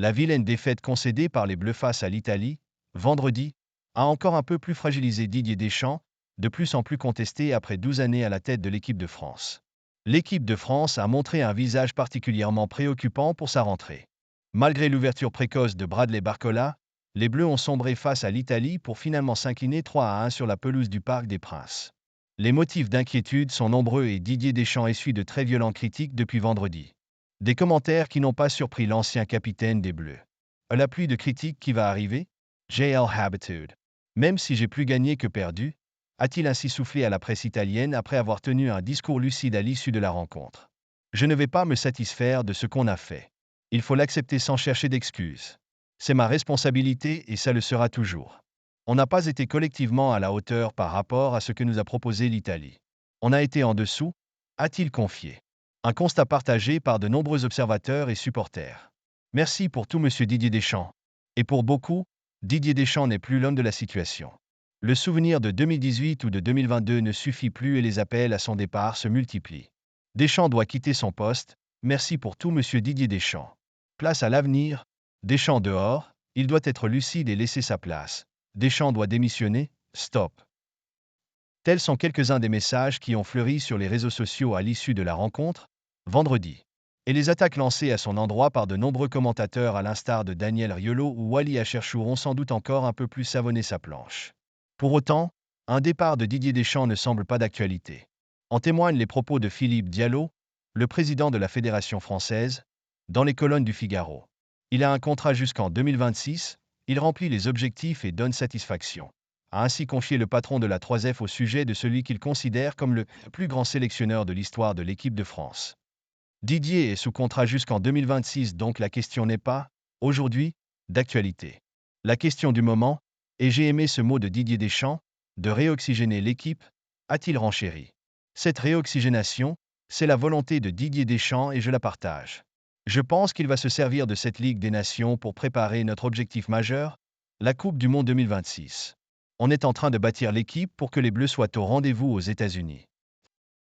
La vilaine défaite concédée par les Bleus face à l'Italie, vendredi, a encore un peu plus fragilisé Didier Deschamps, de plus en plus contesté après 12 années à la tête de l'équipe de France. L'équipe de France a montré un visage particulièrement préoccupant pour sa rentrée. Malgré l'ouverture précoce de Bradley Barcola, les Bleus ont sombré face à l'Italie pour finalement s'incliner 3-1 sur la pelouse du Parc des Princes. Les motifs d'inquiétude sont nombreux et Didier Deschamps essuie de très violentes critiques depuis vendredi. Des commentaires qui n'ont pas surpris l'ancien capitaine des Bleus. La pluie de critiques qui va arriver? JL Habitude. Même si j'ai plus gagné que perdu, a-t-il ainsi soufflé à la presse italienne après avoir tenu un discours lucide à l'issue de la rencontre. Je ne vais pas me satisfaire de ce qu'on a fait. Il faut l'accepter sans chercher d'excuses. C'est ma responsabilité et ça le sera toujours. On n'a pas été collectivement à la hauteur par rapport à ce que nous a proposé l'Italie. On a été en dessous, a-t-il confié. Un constat partagé par de nombreux observateurs et supporters. Merci pour tout, monsieur Didier Deschamps. Et pour beaucoup, Didier Deschamps n'est plus l'homme de la situation. Le souvenir de 2018 ou de 2022 ne suffit plus et les appels à son départ se multiplient. Deschamps doit quitter son poste. Merci pour tout, monsieur Didier Deschamps. Place à l'avenir. Deschamps dehors. Il doit être lucide et laisser sa place. Deschamps doit démissionner. Stop. Tels sont quelques-uns des messages qui ont fleuri sur les réseaux sociaux à l'issue de la rencontre, vendredi. Et les attaques lancées à son endroit par de nombreux commentateurs à l'instar de Daniel Riolo ou Wally Acherchour ont sans doute encore un peu plus savonné sa planche. Pour autant, un départ de Didier Deschamps ne semble pas d'actualité. En témoignent les propos de Philippe Diallo, le président de la Fédération française, dans les colonnes du Figaro. Il a un contrat jusqu'en 2026, il remplit les objectifs et donne satisfaction. A ainsi confié le patron de la 3F au sujet de celui qu'il considère comme le plus grand sélectionneur de l'histoire de l'équipe de France. Didier est sous contrat jusqu'en 2026, donc la question n'est pas, aujourd'hui, d'actualité. La question du moment, et j'ai aimé ce mot de Didier Deschamps, de réoxygéner l'équipe, a-t-il renchéri. Cette réoxygénation, c'est la volonté de Didier Deschamps et je la partage. Je pense qu'il va se servir de cette Ligue des Nations pour préparer notre objectif majeur, la Coupe du Monde 2026. On est en train de bâtir l'équipe pour que les Bleus soient au rendez-vous aux États-Unis.